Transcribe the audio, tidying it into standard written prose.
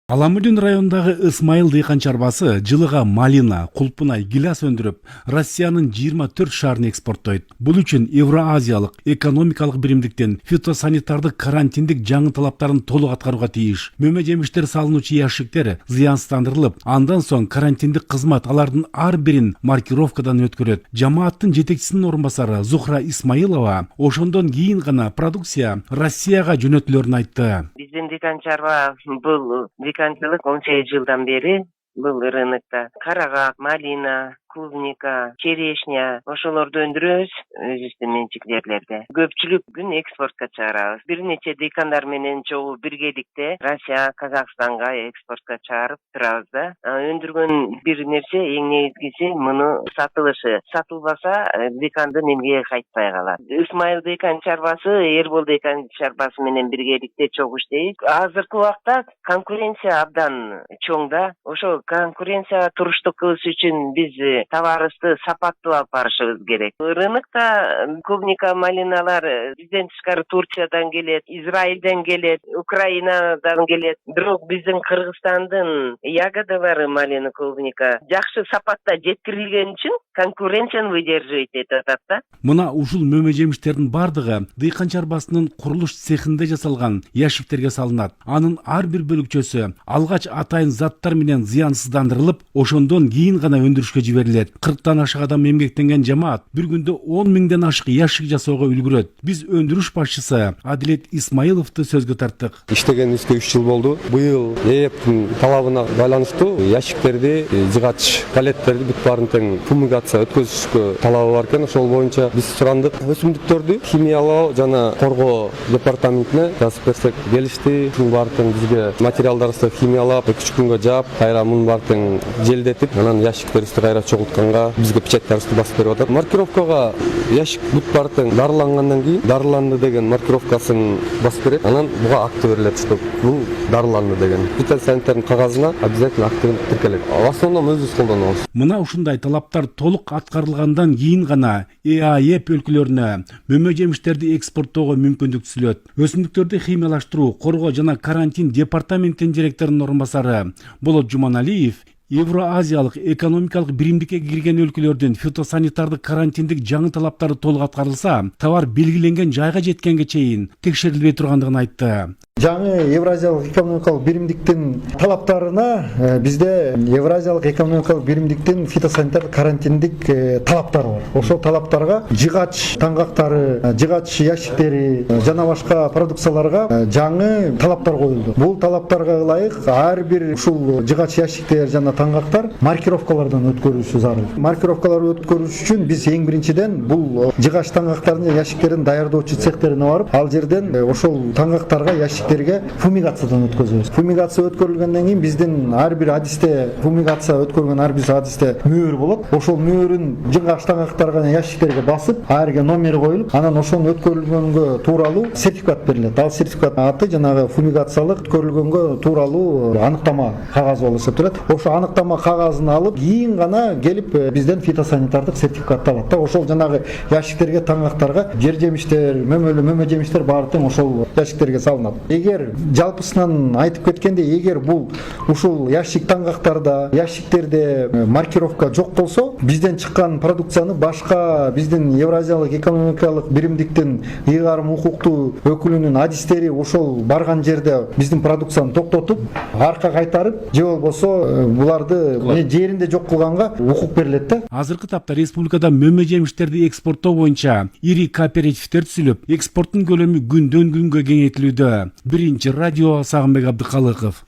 Аламудин районындагы Ысмайыл дыйкан чарбасы жылыга малина, кулпунай, гиляс өндүрүп, Россиянын 24 шаарына экспорттойт. Бул үчүн Евроазиялык экономикалык биримдиктен фитосанитардык карантиндик жаңы талаптарын толук аткарууга тийиш. Мөмө жемиштер салынуучу ящиктер зыянсыздандырылып, андан соң карантиндик кызмат алардын ар бирин маркировкадан өткөрөт. Жамааттын жетекчисинин орун басары Зухра Исмаилова ошондон кийин гана продукция Россияга жөнөтүлөрүн айтты. Биздин дыйкан чарба бул дыйканчылык 18 жылдан бери бул рынокто карагак, малина, клубника, черешня ошолорду өндүрөбүз өзүбүздүн менчик жерлерде. Көпчүлүк күн экспортко чыгарабыз. Бир нече дыйкандар менен чогуу биргеликте Россия, Казакстанга экспортко чыгарып турабыз да. Өндүргөн бир нерсе эң негизгиси муну сатылышы. Сатылбаса дыйкандын эмгеги кайтпай калат. Ысмайыл дыйкан чарбасы Эрбол дыйкан чарбасы менен биргеликте чогуу иштейт. Азыркы убакта конкуренция абдан чоң да. Ошо конкуренцияга туруштук кылыш үчүн биз товарыбызды сапаттуу алып барышыбыз керек. Рынокто клубника, малиналар бизден тышкары Турциядан келет, Израилден келет, Украинадан келет. Бирок биздин Кыргызстандын ягодалары малина, клубника жакшы сапатта жеткирилген үчүн конкуренцияны выдерживать этип атат да. Мына ушул мөмө жемиштердин бардыгы дыйкан чарбасынын курулуш цехинде жасалган ящиктерге салынат. Анын ар бир бөлүкчөсү алгач атайын заттар менен зыянсыздандырылып, ошондон кийин гана өндүрүшкө жиберилет. 40тан ашык адам эмгектенген жамаат бир күндө 10 миңден ашык ящик жасоого үлгүрөт. Биз өндүрүш башчысы Адилет Исмаиловду сөзгө тарттык. Иштегенибизге 3 жыл болду. Быйыл ээптин талабына байланыштуу ящиктерди, жыгач, палеттерди бүт баарын тең фумигация өткөзүшкө талабы бар экен. Ошол боюнча биз сурандык. Өсүмдүктөрдү химиялоо жана коргоо департаментине жазып берсек келишти. Мунун баары тең бизге материалдарыбызды химиялап, 2 күнгө жаап, кайра мунун баары тең желдетип, анан ящиктерибизди кайра чогултканга бизге печаттарыбызды басып берип атат. Маркировкага ящик бүт баары тең дарылангандан кийин дарыланды деген маркировкасын басып берет. Анан буга акты берилет, что бул дарыланды деген. Фитосанитардын кагазына обязательно акты тиркелет. В основном өзүбүз колдонобуз. Мына ушундай талаптар толук аткарылгандан кийин гана ЭАЭП өлкөлөрүнө мөмө жемиштерди экспорттоого мүмкүндүк түзүлөт. Өсүмдүктөрдү химиялаштыруу, коргоо жана карантин департаментинин директорунун орун басары Болот Жуманалиев Евроазиялык экономикалык биримдикке кирген өлкөлөрдүн фитосанитардык карантиндик жаңы талаптары толук аткарылса, товар белгиленген жайга жеткенге чейин текшерилбей тургандыгын айтты. Жаңы Евразиялык экономикалык биримдиктин талаптарына бизде Евразиялык экономикалык биримдиктин фитосанитардык карантиндик талаптары бар. Ошол талаптарга жыгач таңгактары, жыгач ящиктери жана башка продукцияларга жаңы талаптар коюлду. Бул талаптарга ылайык ар бир ушул жыгач ящиктер жана таңгактар маркировкалардан өткөрүлүшү зарыл. Маркировкаларды өткөрүш үчүн биз эң биринчиден бул жыгач таңгактардын ящиктерин даярдоочу цехтерине барып, ал жерден ошол таңгактарга ящиктерге фумигациядан өткөзөбүз. Фумигация өткөрүлгөндөн кийин биздин ар бир адисте фумигация өткөргөн ар бир адисте мөөр болот. Ошол мөөрүн жыгач таңгактарга ящиктерге басып, ар жерге номери коюлуп, анан ошонун өткөрүлгөнгө тууралуу сертификат берилет. Ал сертификат аты жанагы фумигациялык өткөрүлгөнгө тууралуу аныктама кагазы болуп эсептелет. Ошо аныктама кагазын алып, кийин гана келип бизден фитосанитардык сертификатты алат да. Ошол жанагы ящиктерге, таңгактарга жер жемиштер, мөмө жемиштер баары тең ошол ящиктерге салынат. Эгер жалпысынан айтып кеткенде, эгер бул ушул ящик таңгактарда, ящиктерде маркировка жок болсо, бизден чыккан продукцияны башка биздин Евразиялык экономикалык биримдиктин ыйгарым укуктуу өкүлүнүн адистери ошол барган жерде биздин продукцияны токтотуп, арка кайтарып, же болбосо буларды жеринде жок кылганга укук берилет да. Азыркы тапта республикада мөмө жемиштерди экспорттоо боюнча ири кооперативдер түзүлүп, экспорттун көлөмү күндөн күнгө кеңейтилүүдө. Биринчи радио Сагынбек Абдыкалыков.